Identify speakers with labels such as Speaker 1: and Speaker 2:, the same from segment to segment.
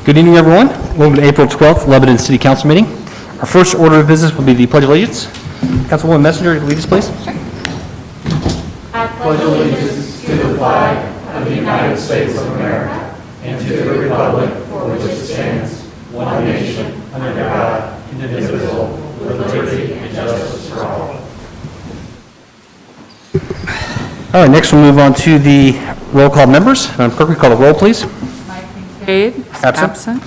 Speaker 1: Good evening, everyone. Welcome to April 12th, Lebanon City Council meeting. Our first order of business will be the Pledge of Allegiance. Councilwoman Messenger, lead us, please.
Speaker 2: I pledge allegiance to the flag of the United States of America and to the republic for which it stands, one nation, under God, indivisible, with liberty and justice for all.
Speaker 1: All right, next we'll move on to the roll call members. Clerk, we call the roll, please.
Speaker 3: Cade is absent.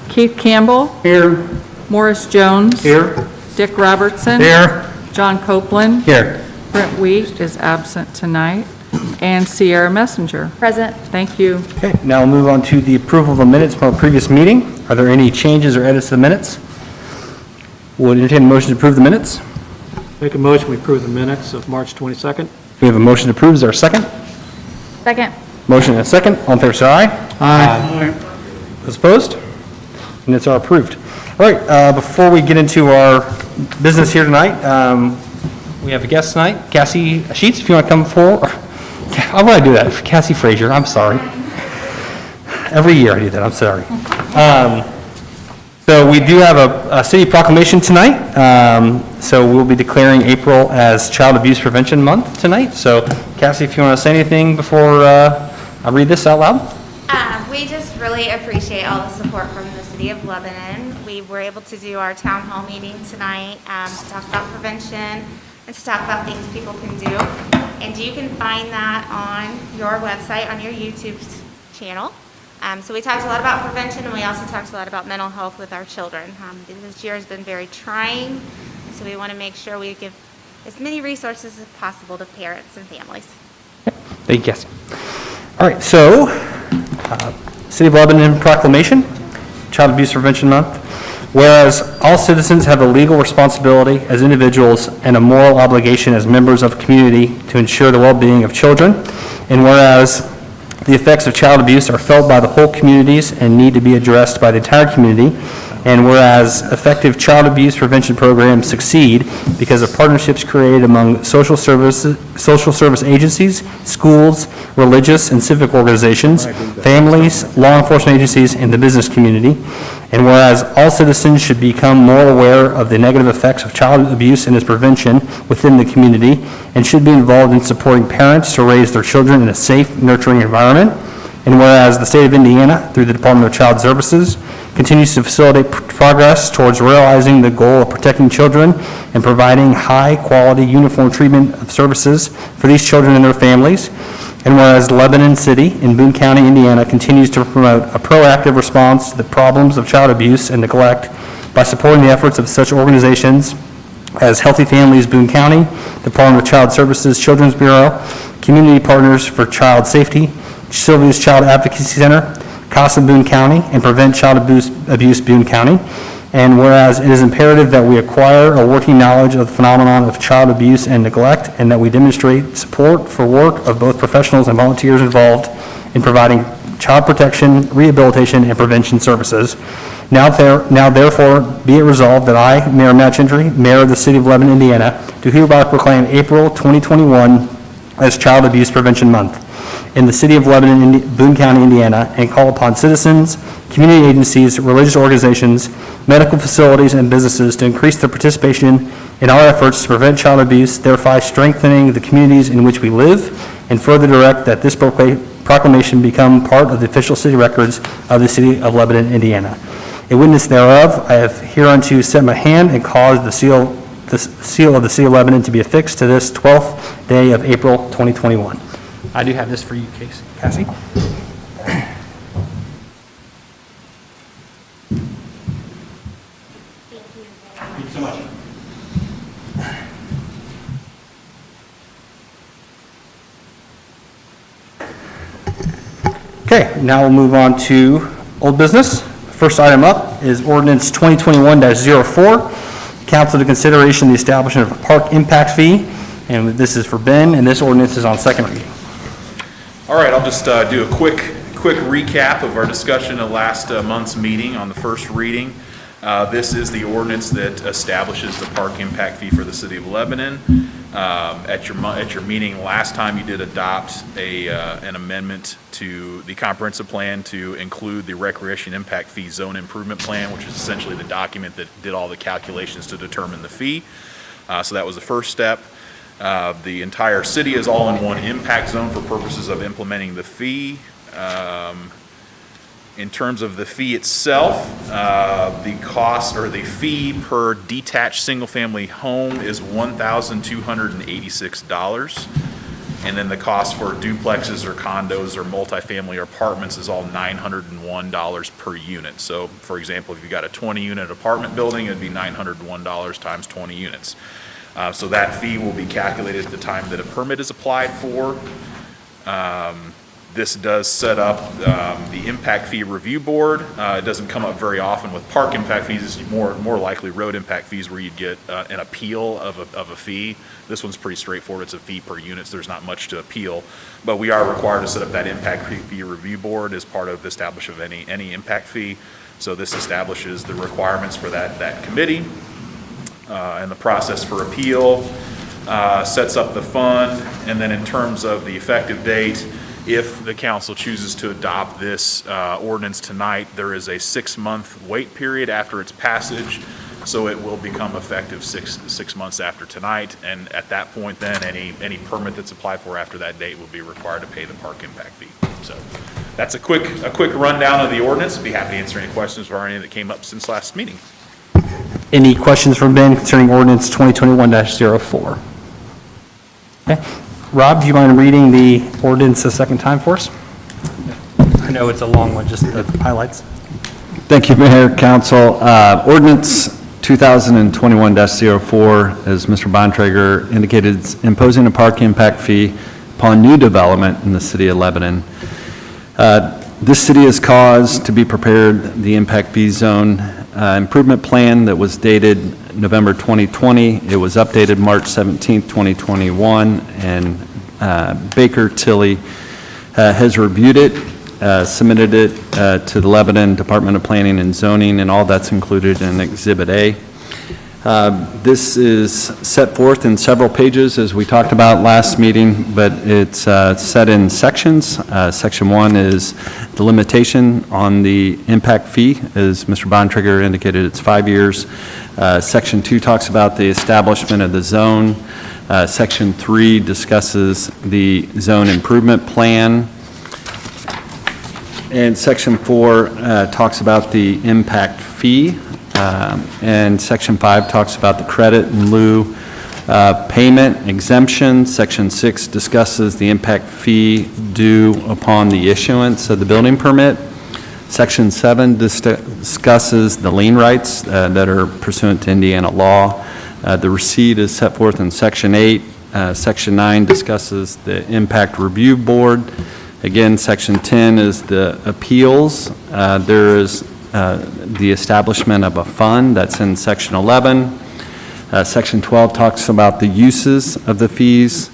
Speaker 3: Keith Campbell.
Speaker 1: Here.
Speaker 3: Morris Jones.
Speaker 1: Here.
Speaker 3: Dick Robertson.
Speaker 1: Here.
Speaker 3: John Copeland.
Speaker 1: Here.
Speaker 3: Brent Wheat is absent tonight. And Sierra Messenger.
Speaker 4: Present.
Speaker 3: Thank you.
Speaker 1: Okay, now we'll move on to the approval of the minutes from our previous meeting. Are there any changes or edits to the minutes? We'll entertain a motion to approve the minutes.
Speaker 5: Make a motion, we approve the minutes of March 22nd.
Speaker 1: We have a motion to approve. Is there a second?
Speaker 4: Second.
Speaker 1: Motion and a second. All in favor, say aye.
Speaker 5: Aye.
Speaker 1: Those opposed? Minutes are approved. All right, before we get into our business here tonight, we have a guest tonight, Cassie Sheets, if you want to come forward. Why would I do that? Cassie Frazier, I'm sorry. Every year I do that, I'm sorry. So we do have a city proclamation tonight. So we'll be declaring April as Child Abuse Prevention Month tonight. So Cassie, if you want to say anything before I read this out loud.
Speaker 6: We just really appreciate all the support from the City of Lebanon. We were able to do our town hall meeting tonight to talk about prevention and to talk about things people can do. And you can find that on your website, on your YouTube channel. So we talked a lot about prevention, and we also talked a lot about mental health with our children. This year has been very trying, so we want to make sure we give as many resources as possible to parents and families.
Speaker 1: Thank you, Cassie. All right, so City of Lebanon proclamation, Child Abuse Prevention Month. Whereas all citizens have a legal responsibility as individuals and a moral obligation as members of a community to ensure the well-being of children, and whereas the effects of child abuse are felt by the whole communities and need to be addressed by the entire community, and whereas effective child abuse prevention programs succeed because of partnerships created among social service agencies, schools, religious and civic organizations, families, law enforcement agencies, and the business community, and whereas all citizens should become more aware of the negative effects of child abuse and its prevention within the community, and should be involved in supporting parents to raise their children in a safe, nurturing environment, and whereas the state of Indiana, through the Department of Child Services, continues to facilitate progress towards realizing the goal of protecting children and providing high-quality, uniform treatment of services for these children and their families. And whereas Lebanon City in Boone County, Indiana, continues to promote a proactive response to the problems of child abuse and neglect by supporting the efforts of such organizations as Healthy Families Boone County, Department of Child Services Children's Bureau, Community Partners for Child Safety, Sylvia's Child Advocacy Center, CASA Boone County, and Prevent Child Abuse Boone County. And whereas it is imperative that we acquire a working knowledge of the phenomenon of child abuse and neglect, and that we demonstrate support for work of both professionals and volunteers involved in providing child protection, rehabilitation, and prevention services. Now therefore be it resolved that I, Mayor Matt Gentry, Mayor of the City of Lebanon, Indiana, do hereby proclaim April 2021 as Child Abuse Prevention Month in the City of Lebanon, Boone County, Indiana, and call upon citizens, community agencies, religious organizations, medical facilities, and businesses to increase their participation in our efforts to prevent child abuse, thereby strengthening the communities in which we live, and further direct that this proclamation become part of the official city records of the City of Lebanon, Indiana. In witness thereof, I have hereunto set my hand and caused the seal of the City of Lebanon to be affixed to this 12th day of April 2021. I do have this for you, Cassie. Thank you so much. Okay, now we'll move on to old business. First item up is ordinance 2021-04, council to consideration the establishment of a park impact fee, and this is for Ben, and this ordinance is on second reading.
Speaker 7: All right, I'll just do a quick recap of our discussion at last month's meeting on the first reading. This is the ordinance that establishes the park impact fee for the city of Lebanon. At your meeting last time, you did adopt an amendment to the comprehensive plan to include the recreation impact fee zone improvement plan, which is essentially the document that did all the calculations to determine the fee. So that was the first step. The entire city is all in one impact zone for purposes of implementing the fee. In terms of the fee itself, the cost or the fee per detached single-family home is $1,286. And then the cost for duplexes or condos or multifamily apartments is all $901 per unit. So, for example, if you got a 20-unit apartment building, it'd be $901 times 20 units. So that fee will be calculated at the time that a permit is applied for. This does set up the impact fee review board. It doesn't come up very often with park impact fees. It's more likely road impact fees where you'd get an appeal of a fee. This one's pretty straightforward. It's a fee per unit, so there's not much to appeal. But we are required to set up that impact fee review board as part of the establishment of any impact fee. So this establishes the requirements for that committee. And the process for appeal sets up the fund. And then in terms of the effective date, if the council chooses to adopt this ordinance tonight, there is a 6-month wait period after its passage, so it will become effective six months after tonight. And at that point, then any permit that's applied for after that date will be required to pay the park impact fee. So that's a quick rundown of the ordinance. I'd be happy to answer any questions or any that came up since last meeting.
Speaker 1: Any questions from Ben concerning ordinance 2021-04? Okay. Rob, do you mind reading the ordinance a second time for us? I know it's a long one, just the highlights.
Speaker 4: Thank you, Mayor, Council. Ordinance 2021-04, as Mr. Bontrager indicated, is imposing a park impact fee upon new development in the city of Lebanon. This city has caused to be prepared the impact fee zone improvement plan that was dated November 2020. It was updated March 17th, 2021, and Baker Tilly has reviewed it, submitted it to the Lebanon Department of Planning and Zoning, and all that's included in Exhibit A. This is set forth in several pages, as we talked about last meeting, but it's set in sections. Section 1 is the limitation on the impact fee. As Mr. Bontrager indicated, it's 5 years. Section 2 talks about the establishment of the zone. Section 3 discusses the zone improvement plan. And Section 4 talks about the impact fee. And Section 5 talks about the credit in lieu payment exemption. Section 6 discusses the impact fee due upon the issuance of the building permit. Section 7 discusses the lien rights that are pursuant to Indiana law. The receipt is set forth in Section 8. Section 9 discusses the impact review board. Again, Section 10 is the appeals. There is the establishment of a fund, that's in Section 11. Section 12 talks about the uses of the fees.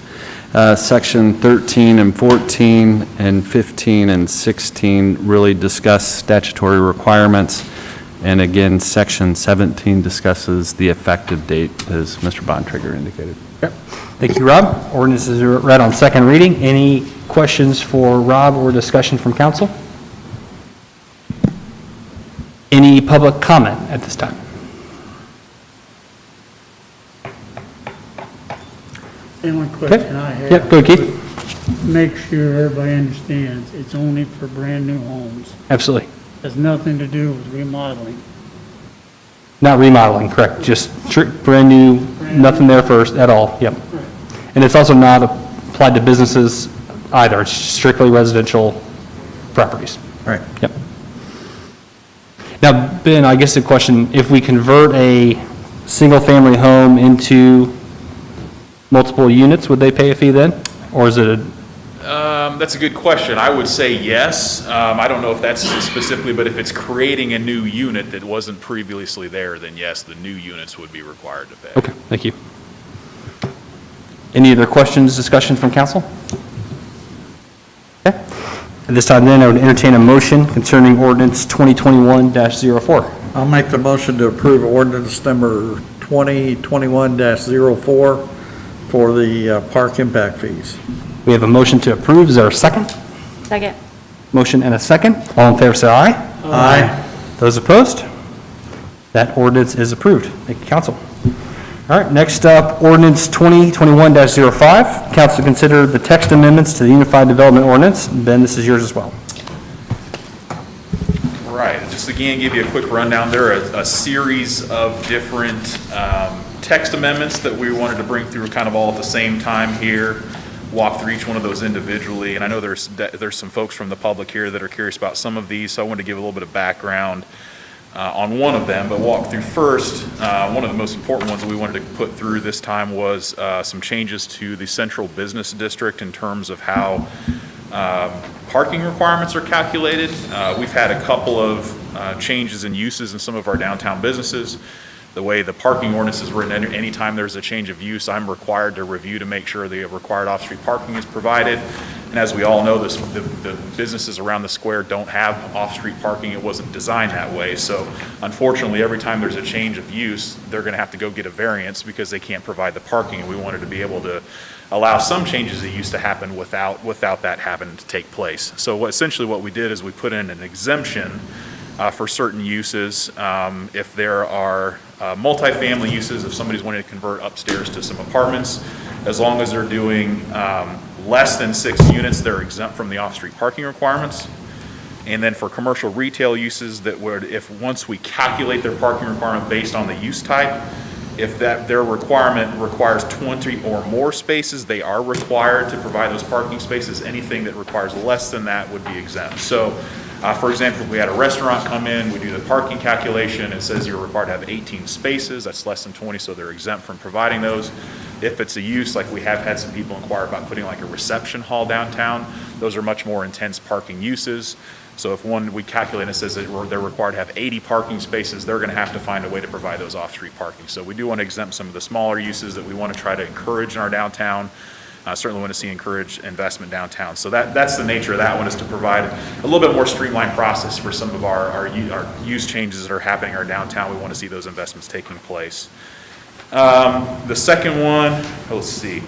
Speaker 4: Section 13 and 14 and 15 and 16 really discuss statutory requirements. And again, Section 17 discusses the effective date, as Mr. Bontrager indicated.
Speaker 1: Yep. Thank you, Rob. Ordinance is read on second reading. Any questions for Rob or discussion from council? Any public comment at this time?
Speaker 8: The only question I have.
Speaker 1: Yep, go ahead, Keith.
Speaker 8: Make sure everybody understands, it's only for brand-new homes.
Speaker 1: Absolutely.
Speaker 8: Has nothing to do with remodeling.
Speaker 1: Not remodeling, correct, just brand new, nothing there first at all, yep. And it's also not applied to businesses either, it's strictly residential properties.
Speaker 4: Right.
Speaker 1: Yep. Now, Ben, I guess the question, if we convert a single-family home into multiple units, would they pay a fee then? Or is it a...
Speaker 7: That's a good question. I would say yes. I don't know if that's specifically, but if it's creating a new unit that wasn't previously there, then yes, the new units would be required to pay.
Speaker 1: Okay, thank you. Any other questions, discussion from council? Okay. At this time then, I would entertain a motion concerning ordinance 2021-04.
Speaker 2: I'll make the motion to approve ordinance number 2021-04 for the park impact fees.
Speaker 1: We have a motion to approve. Is there a second?
Speaker 9: Second.
Speaker 1: Motion and a second. All in favor, say aye.
Speaker 2: Aye.
Speaker 1: Those opposed? That ordinance is approved. Thank you, council. All right, next up, ordinance 2021-05. Council to consider the text amendments to the Unified Development Ordinance. Ben, this is yours as well.
Speaker 7: Right, just again, give you a quick rundown. There are a series of different text amendments that we wanted to bring through kind of all at the same time here, walk through each one of those individually. And I know there's some folks from the public here that are curious about some of these, so I wanted to give a little bit of background on one of them, but walk through first. One of the most important ones that we wanted to put through this time was some changes to the central business district in terms of how parking requirements are calculated. We've had a couple of changes in uses in some of our downtown businesses. The way the parking ordinance is written, anytime there's a change of use, I'm required to review to make sure the required off-street parking is provided. And as we all know, the businesses around the square don't have off-street parking. It wasn't designed that way. So unfortunately, every time there's a change of use, they're going to have to go get a variance because they can't provide the parking. And we wanted to be able to allow some changes that used to happen without that having to take place. So essentially what we did is we put in an exemption for certain uses. If there are multifamily uses, if somebody's wanting to convert upstairs to some apartments, as long as they're doing less than 6 units, they're exempt from the off-street parking requirements. And then for commercial retail uses that would, if once we calculate their parking requirement based on the use type, if their requirement requires 20 or more spaces, they are required to provide those parking spaces. Anything that requires less than that would be exempt. So, for example, if we had a restaurant come in, we do the parking calculation, it says you're required to have 18 spaces, that's less than 20, so they're exempt from providing those. If it's a use, like we have had some people inquire about putting like a reception hall downtown, those are much more intense parking uses. So if we calculate and it says that they're required to have 80 parking spaces, they're going to have to find a way to provide those off-street parking. So we do want to exempt some of the smaller uses that we want to try to encourage in our downtown. Certainly want to see encourage investment downtown. So that's the nature of that one, is to provide a little bit more streamlined process for some of our use changes that are happening in our downtown. We want to see those investments taking place. The second one, let's see.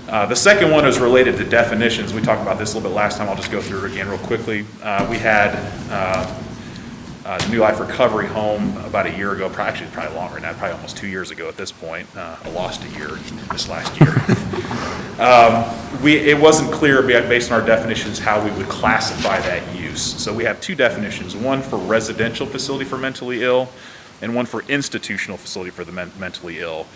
Speaker 7: The second one is related to definitions. We talked about this a little bit last time. I'll just go through it again real quickly. We had New Life Recovery Home about a year ago, actually probably longer than that, probably almost 2 years ago at this point. I lost a year this last year. It wasn't clear based on our definitions how we would classify that use. So we have two definitions, one for residential facility for mentally ill and one for institutional facility for the mentally ill.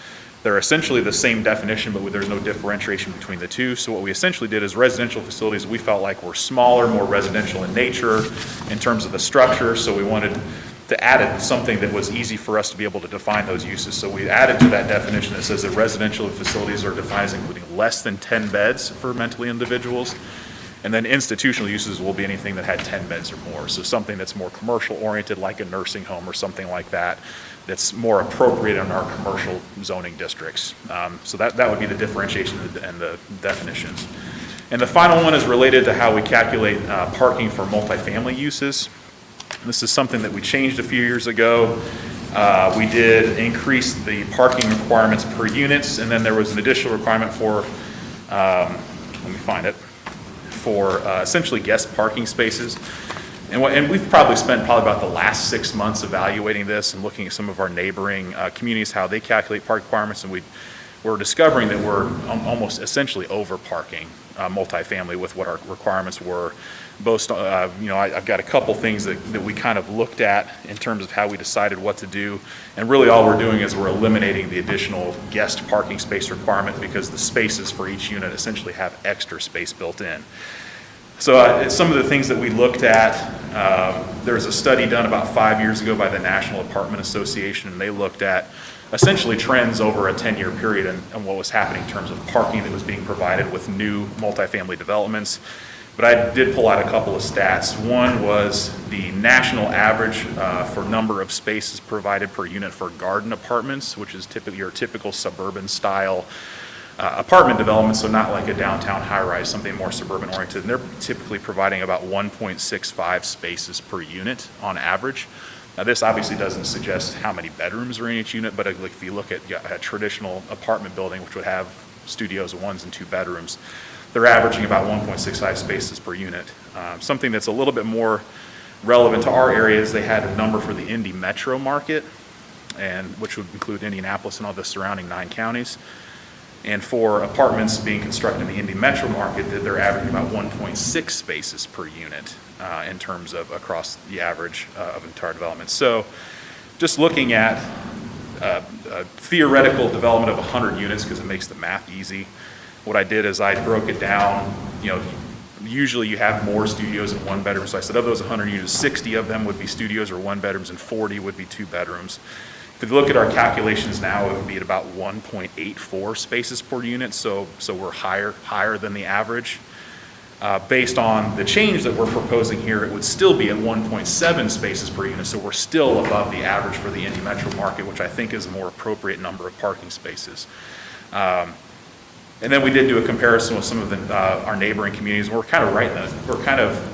Speaker 7: They're essentially the same definition, but there's no differentiation between the two. So what we essentially did is residential facilities we felt like were smaller, more residential in nature in terms of the structure. So we wanted to add something that was easy for us to be able to define those uses. So we added to that definition that says that residential facilities are defined as including less than 10 beds for mentally individuals. And then institutional uses will be anything that had 10 beds or more. So something that's more commercial oriented, like a nursing home or something like that, that's more appropriate in our commercial zoning districts. So that would be the differentiation and the definitions. And the final one is related to how we calculate parking for multifamily uses. This is something that we changed a few years ago. We did increase the parking requirements per units, and then there was an additional requirement for, let me find it, for essentially guest parking spaces. And we've probably spent about the last 6 months evaluating this and looking at some of our neighboring communities, how they calculate park requirements, and we're discovering that we're almost essentially over parking multifamily with what our requirements were. I've got a couple things that we kind of looked at in terms of how we decided what to do, and really all we're doing is we're eliminating the additional guest parking space requirement because the spaces for each unit essentially have extra space built in. So some of the things that we looked at, there's a study done about 5 years ago by the National Apartment Association, and they looked at essentially trends over a 10-year period and what was happening in terms of parking that was being provided with new multifamily developments. But I did pull out a couple of stats. One was the national average for number of spaces provided per unit for garden apartments, which is typically your typical suburban style apartment development, so not like a downtown high-rise, something more suburban oriented. And they're typically providing about 1.65 spaces per unit on average. Now, this obviously doesn't suggest how many bedrooms are in each unit, but if you look at a traditional apartment building, which would have studios, 1s and 2 bedrooms, they're averaging about 1.65 spaces per unit. Something that's a little bit more relevant to our area is they had a number for the Indy metro market, and which would include Indianapolis and all the surrounding 9 counties. And for apartments being constructed in the Indy metro market, they're averaging about 1.6 spaces per unit in terms of across the average of entire development. So just looking at theoretical development of 100 units, because it makes the math easy, what I did is I broke it down. Usually you have more studios in 1 bedroom, so I said of those 100 units, 60 of them would be studios or 1 bedrooms and 40 would be 2 bedrooms. If you look at our calculations now, it would be at about 1.84 spaces per unit, so we're higher than the average. Based on the change that we're proposing here, it would still be at 1.7 spaces per unit, so we're still above the average for the Indy metro market, which I think is a more appropriate number of parking spaces. And then we did do a comparison with some of our neighboring communities. We're kind of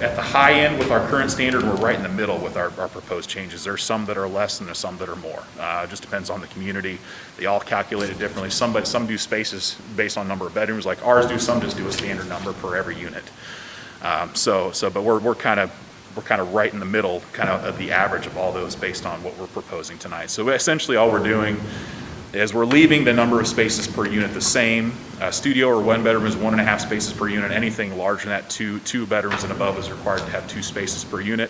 Speaker 7: at the high end with our current standard. We're right in the middle with our proposed changes. There's some that are less and there's some that are more. It just depends on the community. They all calculate it differently. Some do spaces based on number of bedrooms like ours do. Some just do a standard number per every unit. But we're kind of right in the middle, kind of the average of all those based on what we're proposing tonight. So essentially all we're doing is we're leaving the number of spaces per unit the same. Studio or 1 bedroom is 1.5 spaces per unit. Anything larger than that, two bedrooms and above is required to have 2 spaces per unit.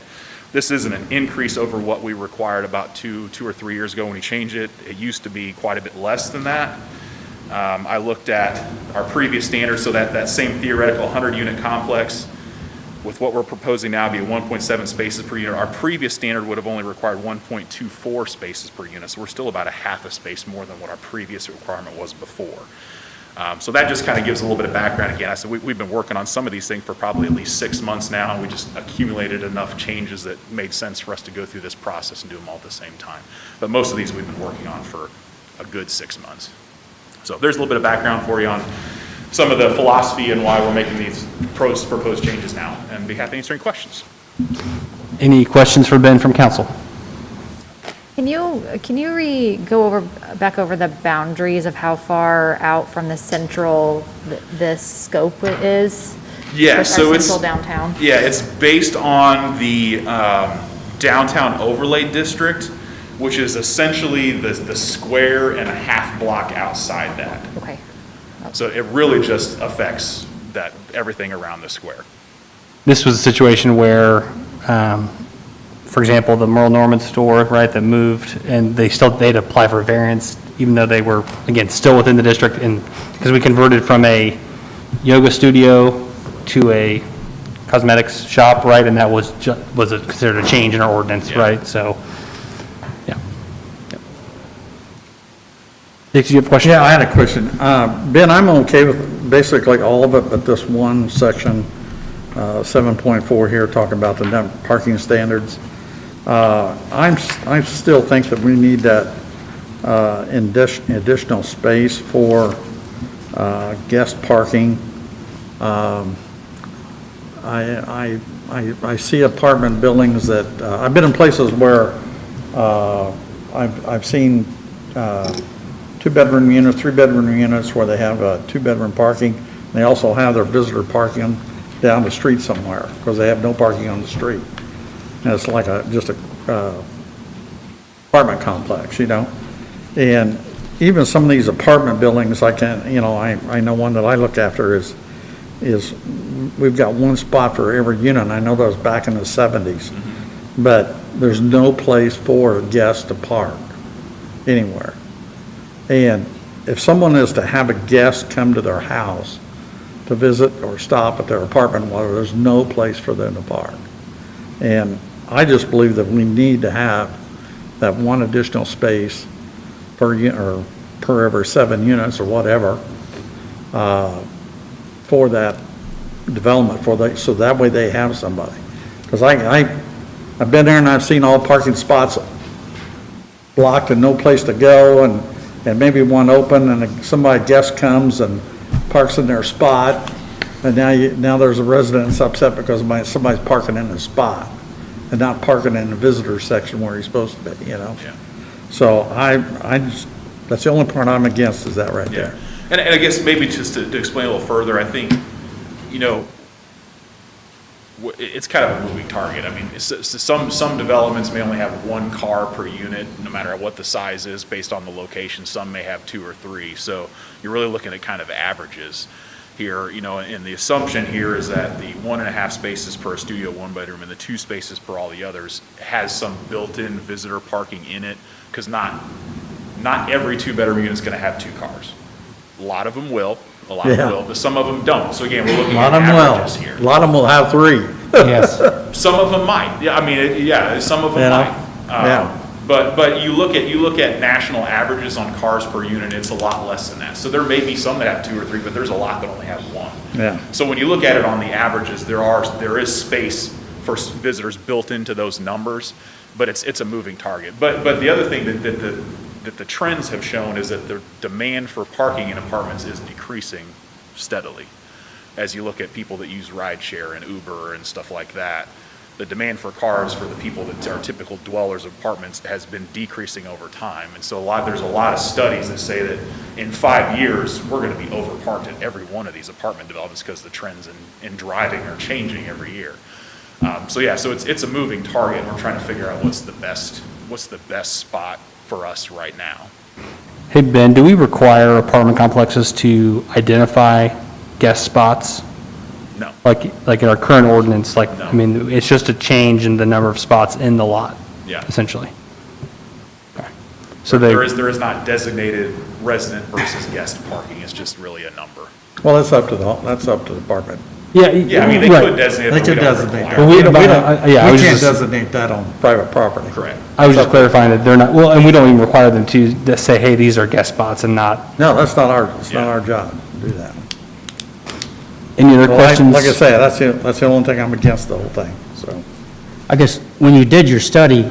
Speaker 7: This isn't an increase over what we required about two or 3 years ago when we changed it. It used to be quite a bit less than that. I looked at our previous standards, so that same theoretical 100-unit complex with what we're proposing now be 1.7 spaces per unit. Our previous standard would have only required 1.24 spaces per unit, so we're still about a half a space more than what our previous requirement was before. So that just kind of gives a little bit of background. Again, I said we've been working on some of these things for probably at least 6 months now, and we just accumulated enough changes that made sense for us to go through this process and do them all at the same time. But most of these we've been working on for a good 6 months. So there's a little bit of background for you on some of the philosophy and why we're making these proposed changes now, and be happy to answer any questions.
Speaker 1: Any questions for Ben from council?
Speaker 9: Can you go back over the boundaries of how far out from the central this scope is?
Speaker 7: Yeah,
Speaker 9: Our
Speaker 7: so it's
Speaker 9: central downtown.
Speaker 7: Yeah, it's based on the downtown overlay district, which is essentially the square and a half block outside that.
Speaker 9: Okay.
Speaker 7: So it really just affects everything around the square.
Speaker 1: This was a situation where, for example, the Merle Norman store, right, that moved, and they'd apply for a variance, even though they were, again, still within the district, and because we converted from a yoga studio to a cosmetics shop, right, and that was considered a change in our ordinance,
Speaker 7: Yeah.
Speaker 1: right, so, yeah. Did you have a question?
Speaker 2: Yeah, I had a question. Ben, I'm okay with basically all of it, but this one section, 7.4 here, talking about the parking standards. I still think that we need that additional space for guest parking. I see apartment buildings that, I've been in places where I've seen 2-bedroom units, 3-bedroom units where they have 2-bedroom parking. They also have their visitor parking down the street somewhere because they have no parking on the street. And it's like just a apartment complex, And even some of these apartment buildings, I know one that I look after is we've got one spot for every unit. And I know that was back in the 70s, but there's no place for a guest to park anywhere. And if someone is to have a guest come to their house to visit or stop at their apartment, there's no place for them to park. And I just believe that we need to have that one additional space per unit or per every 7 units or whatever for that development so that way they have somebody. Because I've been there and I've seen all parking spots blocked and no place to go and maybe one open and guest comes and parks in their spot, and now there's a resident that's upset because somebody's parking in their spot. and not parking in the visitor section where he's supposed to be, you know?
Speaker 7: Yeah.
Speaker 2: So I just, that's the only part I'm against, is that right
Speaker 7: Yeah.
Speaker 2: there.
Speaker 7: And I guess maybe just to explain a little further, I think, you know, it's kind of a moving target. I mean, some developments may only have one car per unit, no matter what the size is, based on the location. Some may have 2 or 3. So you're really looking at kind of averages here, you know, and the assumption here is that the 1.5 spaces per studio 1-bedroom and the 2 spaces per all the others has some built-in visitor parking in it, because not every 2-bedroom unit is going to have 2 cars. A lot of them will. A lot of them
Speaker 2: Yeah.
Speaker 7: will, but some of them don't. So again, we're
Speaker 2: A
Speaker 7: looking
Speaker 2: lot
Speaker 7: at
Speaker 2: of them
Speaker 7: averages
Speaker 2: will.
Speaker 7: here.
Speaker 2: A lot of them will have 3.
Speaker 5: Yes.
Speaker 7: Some of them might. Yeah, I mean, yeah, some of them
Speaker 2: Yeah.
Speaker 7: might.
Speaker 2: Yeah.
Speaker 7: But you look at national averages on cars per unit, it's a lot less than that. So there may be some that have 2 or 3, but there's a lot that only have 1.
Speaker 2: Yeah.
Speaker 7: So when you look at it on the averages, there is space for visitors built into those numbers, but it's a moving target. But the other thing that the trends have shown is that the demand for parking in apartments is decreasing steadily. As you look at people that use rideshare and Uber and stuff like that, the demand for cars for the people that are typical dwellers of apartments has been decreasing over time. And so there's a lot of studies that say that in 5 years, we're going to be overparked at every one of these apartment developments because the trends in driving are changing every year. So it's a moving target, and we're trying to figure out what's the best spot for us right now.
Speaker 1: Hey, Ben, do we require apartment complexes to identify guest spots?
Speaker 7: No.
Speaker 1: Like in our current ordinance,
Speaker 7: No.
Speaker 1: I mean, it's just a change in the number of spots in the lot,
Speaker 7: Yeah.
Speaker 1: essentially. Okay. So
Speaker 7: There is not designated resident versus guest parking. It's just really a number.
Speaker 2: Well, that's up to the department.
Speaker 1: Yeah,
Speaker 7: Yeah, I mean, they
Speaker 1: right.
Speaker 7: could designate it,
Speaker 2: They
Speaker 7: but we
Speaker 2: could
Speaker 7: don't
Speaker 2: designate
Speaker 7: require
Speaker 2: that.
Speaker 7: it.
Speaker 1: Well,
Speaker 2: We
Speaker 1: but
Speaker 2: can't
Speaker 1: I was just-
Speaker 2: designate that on private property.
Speaker 7: Correct.
Speaker 1: I was just clarifying that they're not, well, and we don't even require them to say, hey, these are guest spots and not,
Speaker 2: No, that's not our
Speaker 7: Yeah.
Speaker 2: job to do that.
Speaker 1: any other
Speaker 2: Well,
Speaker 1: questions?
Speaker 2: Like I say, that's the only thing I'm against the whole thing, so.
Speaker 5: I guess, when you did your study,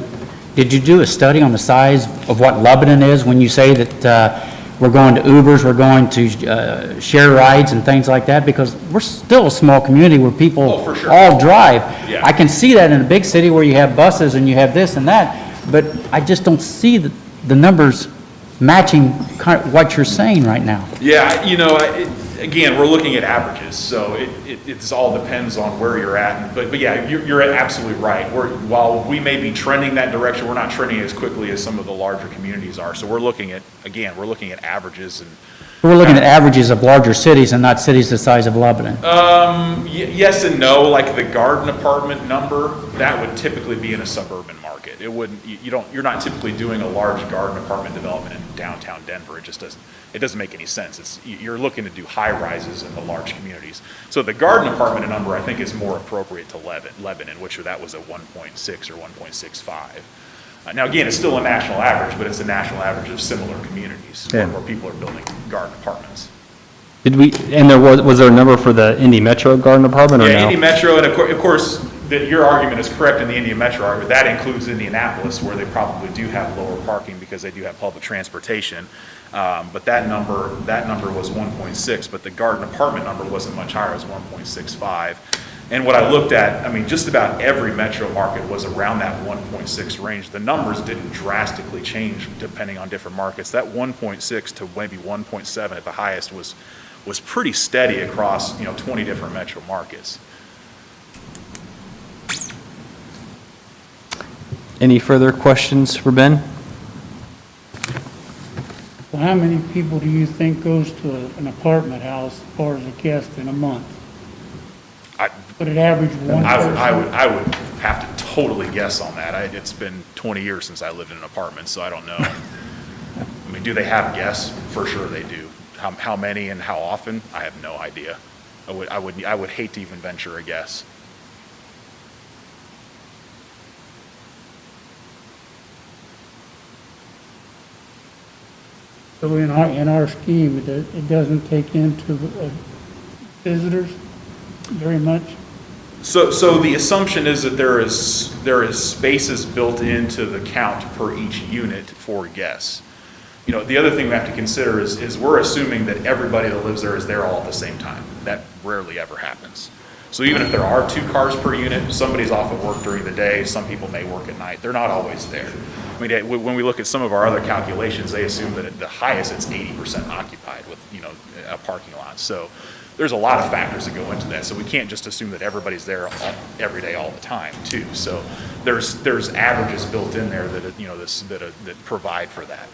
Speaker 5: did you do a study on the size of what Lebanon is when you say that we're going to Ubers, we're going to share rides and things like that? Because we're still a small community where people
Speaker 7: Oh, for sure.
Speaker 5: all drive.
Speaker 7: Yeah.
Speaker 5: I can see that in a big city where you have buses and you have this and that, but I just don't see the numbers matching kind of what you're saying right now.
Speaker 7: Yeah, you know, again, we're looking at averages, so it all depends on where you're at. But yeah, you're absolutely right. While we may be trending that direction, we're not trending as quickly as some of the larger communities are. So we're looking at averages and.
Speaker 5: We're looking at averages of larger cities and not cities the size of Lebanon.
Speaker 7: Yes and no. Like the garden apartment number, that would typically be in a suburban market. It wouldn't. You're not typically doing a large garden apartment development in downtown Denver. It just doesn't make any sense. You're looking to do high rises in the large communities. So the garden apartment number, I think, is more appropriate to Lebanon, which that was a 1.6 or 1.65. Now, again, it's still a national average, but it's a national average of similar communities
Speaker 2: Yeah.
Speaker 7: where people are building garden apartments.
Speaker 1: And was there a number for the Indy Metro garden apartment or no?
Speaker 7: Yeah, Indy Metro, and of course, your argument is correct in the Indy Metro argument. That includes Indianapolis, where they probably do have lower parking because they do have public transportation. But that number was 1.6, but the garden apartment number wasn't much higher, it was 1.65. And what I looked at, I mean, just about every metro market was around that 1.6 range. The numbers didn't drastically change depending on different markets. That 1.6 to maybe 1.7 at the highest was pretty steady across, 20 different metro markets.
Speaker 1: Any further questions for Ben?
Speaker 8: Well, how many people do you think goes to an apartment house as far as a guest in a month? Would it average one person?
Speaker 7: I would have to totally guess on that. It's been 20 years since I lived in an apartment, so I don't know. I mean, do they have guests? For sure they do. How many and how often? I have no idea. I would hate to even venture a guess.
Speaker 8: So in our scheme, it doesn't take into visitors very much?
Speaker 7: So the assumption is that there is spaces built into the count per each unit for guests. The other thing we have to consider is we're assuming that everybody that lives there is there all at the same time. That rarely ever happens. So even if there are 2 cars per unit, somebody's off at work during the day, some people may work at night, they're not always there. I mean, when we look at some of our other calculations, they assume that at the highest, it's 80% occupied with, a parking lot. So there's a lot of factors that go into that, so we can't just assume that everybody's there every day, all the time, too. So there's averages built in there that, that provide for that.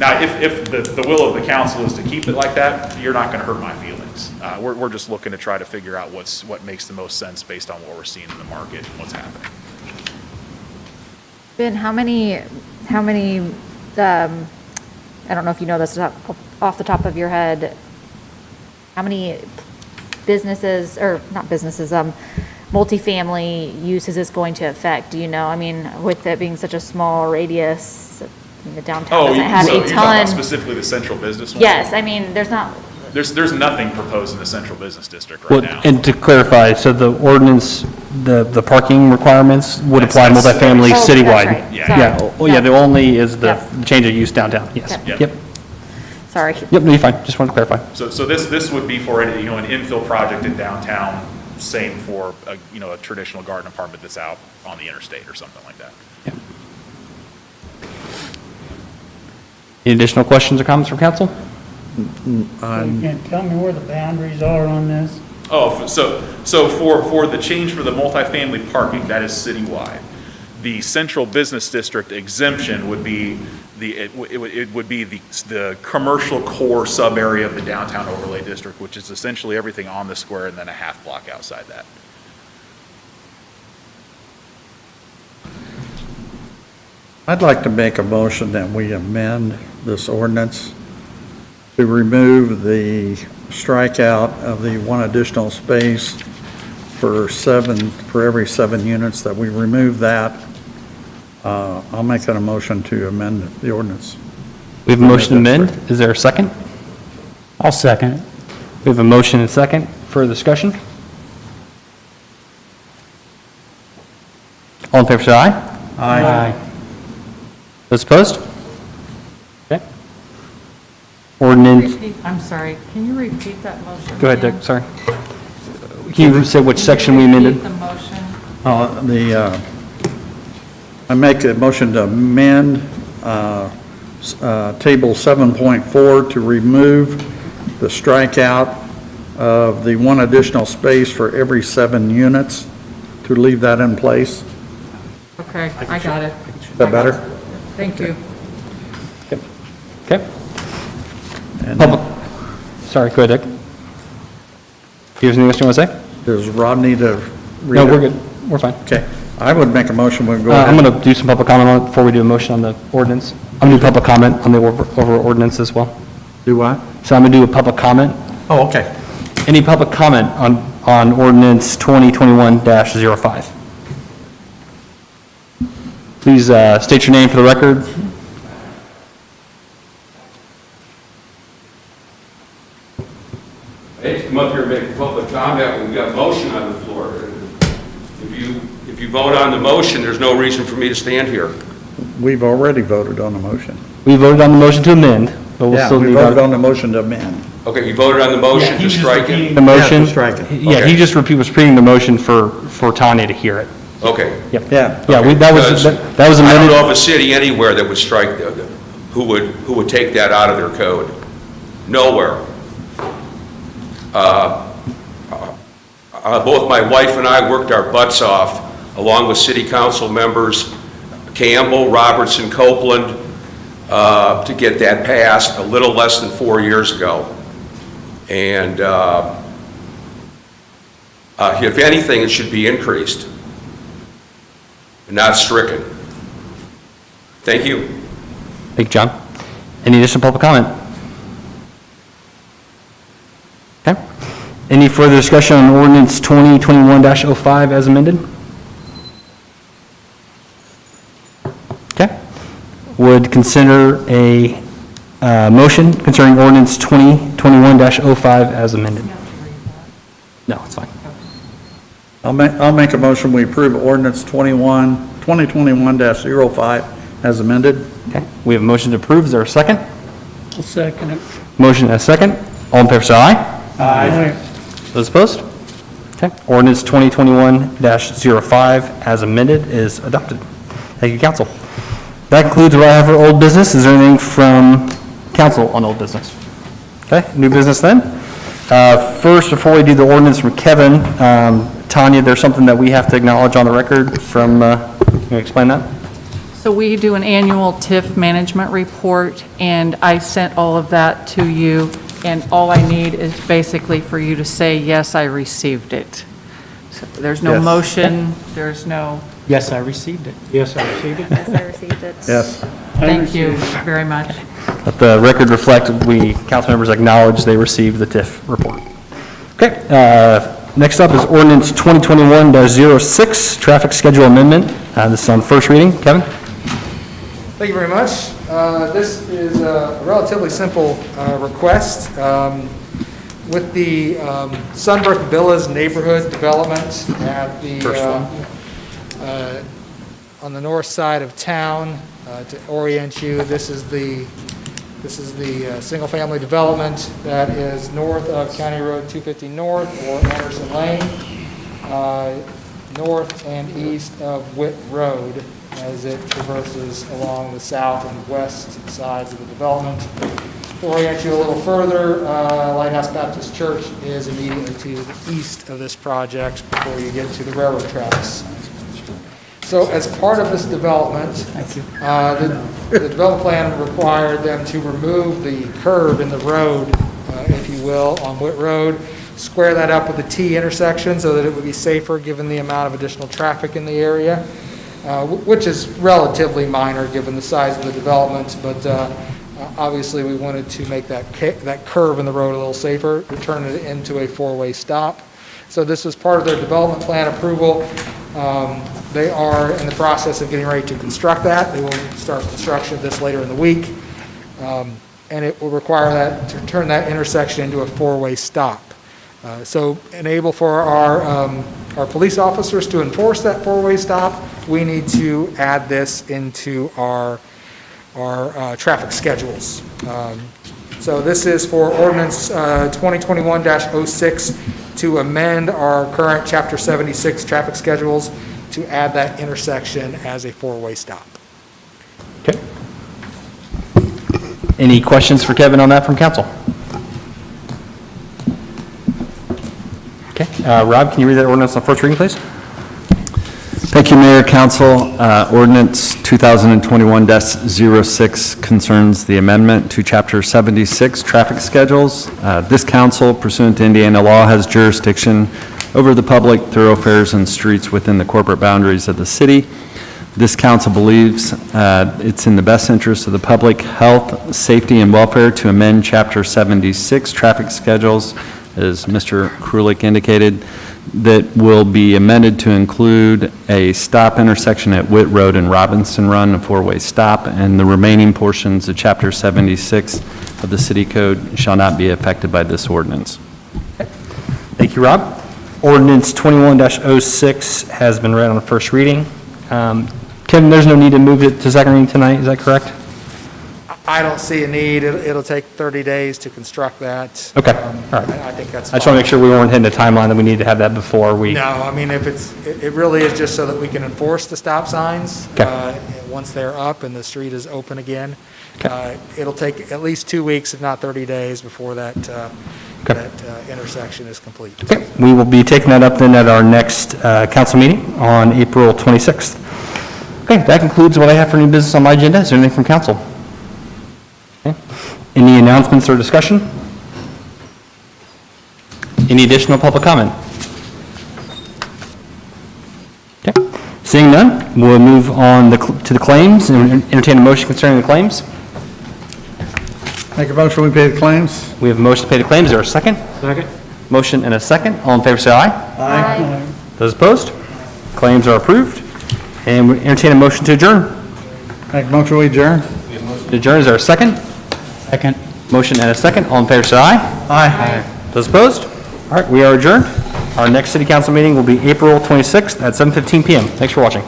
Speaker 7: Now, if the will of the council is to keep it like that, you're not gonna hurt my feelings. We're just looking to try to figure out what makes the most sense based on what we're seeing in the market and what's happening.
Speaker 9: Ben, how many, I don't know if you know this off the top of your head, how many businesses, or not businesses, multifamily use is this going to affect? Do you know? I mean, with it being such a small radius, the downtown doesn't have
Speaker 7: so
Speaker 9: a
Speaker 7: you're talking about
Speaker 9: ton.
Speaker 7: specifically the central business one?
Speaker 9: Yes, I mean, there's not,
Speaker 7: There's nothing proposed in the central business district
Speaker 1: Well,
Speaker 7: right now.
Speaker 1: and to clarify, so the ordinance, the parking requirements would
Speaker 7: That's-
Speaker 1: apply
Speaker 7: that's-
Speaker 1: citywide.
Speaker 9: Oh, that's right.
Speaker 7: Yeah.
Speaker 9: Sorry.
Speaker 1: Yeah, oh, yeah, the only is the
Speaker 9: Yeah.
Speaker 1: change of use downtown, yes.
Speaker 9: Yeah.
Speaker 1: Yep,
Speaker 9: sorry.
Speaker 1: yep, no, you're fine, just wanted to clarify.
Speaker 7: So this would be for, an infill project in downtown, same for, a traditional garden apartment that's out on the interstate or something like that.
Speaker 1: Any additional questions or comments from council?
Speaker 8: Again, tell me where the boundaries are on this.
Speaker 7: Oh, so for the change for the multifamily parking, that is citywide. The central business district exemption would be it would be the commercial core sub-area of the downtown overlay district, which is essentially everything on the square and then a half block outside that.
Speaker 2: I'd like to make a motion that we amend this ordinance to remove the strikeout of the one additional space for every 7 units, that we remove that. I'll make that a motion to amend the ordinance.
Speaker 1: We have a motion to amend, is there a second?
Speaker 5: I'll second it.
Speaker 1: We have a motion and a second, further discussion? All in favor, say aye.
Speaker 5: Aye.
Speaker 1: Those opposed? Okay. Ordinance,
Speaker 3: I'm sorry, can you repeat that motion?
Speaker 1: go ahead,
Speaker 3: again?
Speaker 1: Dick, sorry. Can you say which section we amended?
Speaker 3: Repeat the motion.
Speaker 2: I make a motion to amend Table 7.4 to remove the strikeout of the one additional space for every 7 units, to leave that in place.
Speaker 3: Okay, I got it.
Speaker 2: Is that better?
Speaker 3: Thank you.
Speaker 1: Okay.
Speaker 2: And
Speaker 1: Public, sorry, go ahead, Dick. Do you have anything else you want to say?
Speaker 2: does Rod need to read
Speaker 1: No,
Speaker 2: it?
Speaker 1: we're good, we're fine.
Speaker 2: Okay, I would make a motion, we'll go ahead.
Speaker 1: I'm going to do some public comment on it before we do a motion on the ordinance. I'm going to do public comment on the over ordinance as well.
Speaker 2: Do what?
Speaker 1: So I'm going to do a public comment.
Speaker 2: Oh, okay.
Speaker 1: Any public comment on ordinance 2021-05? Please state your name for the record.
Speaker 10: I hate to come up here and make a public comment when we've got motion on the floor. If you vote on the motion, there's no reason for me to stand here.
Speaker 2: We've already voted on the motion.
Speaker 1: We voted on the motion to amend, but we'll
Speaker 2: Yeah,
Speaker 1: still
Speaker 2: we
Speaker 1: need
Speaker 2: voted
Speaker 1: our-
Speaker 2: on the motion to amend.
Speaker 10: Okay, you voted on the motion to strike it?
Speaker 1: the motion.
Speaker 2: Yeah, to strike it.
Speaker 1: Yeah, he
Speaker 10: Okay.
Speaker 1: just was repeating the motion for Tanya to hear it.
Speaker 10: Okay.
Speaker 1: Yep.
Speaker 2: Yeah.
Speaker 1: Yeah, that was
Speaker 10: Because
Speaker 1: amended.
Speaker 10: I don't know of a city anywhere that would strike, who would take that out of their code. Nowhere. Both my wife and I worked our butts off, along with city council members Campbell, Robertson, Copeland, to get that passed a little less than 4 years ago. And if anything, it should be increased, not stricken. Thank you.
Speaker 1: Thank you, John. Any additional public comment? Okay. Any further discussion on ordinance 2021-05 as amended? Okay. Would consider a motion concerning ordinance 2021-05 as amended. No, it's fine.
Speaker 2: I'll make a motion, we approve ordinance 2021-05 as amended.
Speaker 1: Okay. We have a motion to approve. Is there a second?
Speaker 8: I'll second it.
Speaker 1: Motion and a second. All in favor, say aye.
Speaker 8: Aye.
Speaker 1: Those opposed? Okay, ordinance 2021-05 as amended is adopted. Thank you, council. That concludes what I have for old business. Is there anything from council on old business? Okay, new business then. First, before we do the ordinance from Kevin, Tanya, there's something that we have to acknowledge on the record from, can you explain that?
Speaker 3: So we do an annual TIF management report, and I sent all of that to you, and all I need is basically for you to say, yes, I received it. So there's no
Speaker 1: Yes.
Speaker 3: motion, there's no,
Speaker 5: Yes, I received it.
Speaker 8: Yes, I received it.
Speaker 9: Yes, I received it.
Speaker 1: Yes.
Speaker 3: thank you very much.
Speaker 1: Let the record reflect, we, council members, acknowledge they received the TIF report. Okay, next up is ordinance 2021-06, traffic schedule amendment. This is on first reading. Kevin?
Speaker 2: Thank you very much. This is a relatively simple request. With the Sunbrook Villas neighborhood development at the, on the north side of town, to orient you, this is the single-family development that is north of County Road 250 North or Anderson Lane, north and east of Witt Road, as it traverses along the south and west sides of the development. To orient you a little further, Lighthouse Baptist Church is immediately to the east of this project before you get to the railroad tracks. So as part of this development, the development plan required them to remove the curve in the road, if you will, on Witt Road, square that up with the T intersection so that it would be safer given the amount of additional traffic in the area, which is relatively minor given the size of the development, but obviously we wanted to make that curve in the road a little safer, to turn it into a four-way stop. So this was part of their development plan approval. They are in the process of getting ready to construct that. They will start construction of this later in the week. And it will require that to turn that intersection into a four-way stop. So enable for our police officers to enforce that four-way stop, we need to add this into our traffic schedules. So this is for ordinance 2021-06 to amend our current Chapter 76 traffic schedules to add that intersection as a four-way stop.
Speaker 1: Okay. Any questions for Kevin on that from council? Okay, Rob, can you read that ordinance on first reading, please?
Speaker 4: Thank you, Mayor, Council. Ordinance 2021-06 concerns the amendment to Chapter 76 traffic schedules. This council, pursuant to Indiana law, has jurisdiction over the public thoroughfares and streets within the corporate boundaries of the city. This council believes it's in the best interest of the public health, safety, and welfare to amend Chapter 76 traffic schedules, as Mr. Krulik indicated, that will be amended to include a stop intersection at Witt Road and Robinson Run, a four-way stop, and the remaining portions of Chapter 76 of the City Code shall not be affected by this ordinance.
Speaker 1: Thank you, Rob. Ordinance 21-06 has been read on the first reading. Kevin, there's no need to move it to second reading tonight, is that correct?
Speaker 2: I don't see a need. It'll take 30 days to construct that.
Speaker 1: Okay, all right.
Speaker 2: I think that's
Speaker 1: I just want to make sure we weren't hitting a timeline that we need to have that before we...
Speaker 2: No, I mean, if it really is just so that we can enforce the stop signs.
Speaker 1: Okay.
Speaker 2: Once they're up and the street is open again.
Speaker 1: Okay.
Speaker 2: It'll take at least 2 weeks, if not 30 days, before that intersection is complete.
Speaker 1: Okay, we will be taking that up then at our next council meeting on April 26th. Okay, that concludes what I have for new business on my agenda. Is there anything from council? Okay. Any announcements or discussion? Any additional public comment? Okay, seeing none, we'll move on to the claims and entertain a motion concerning the claims.
Speaker 11: Make a motion, we pay the claims.
Speaker 1: We have a motion to pay the claims. Is there a second?
Speaker 8: Second.
Speaker 1: Motion and a second. All in favor, say aye.
Speaker 9: Aye.
Speaker 1: Those opposed? Claims are approved. And we entertain a motion to adjourn.
Speaker 11: Make a motion, we adjourn.
Speaker 1: To adjourn, is there a second?
Speaker 5: Second.
Speaker 1: Motion and a second. All in favor, say aye.
Speaker 11: Aye.
Speaker 1: Those opposed? All right, we are adjourned. Our next city council meeting will be April 26th at 7:15 PM. Thanks for watching.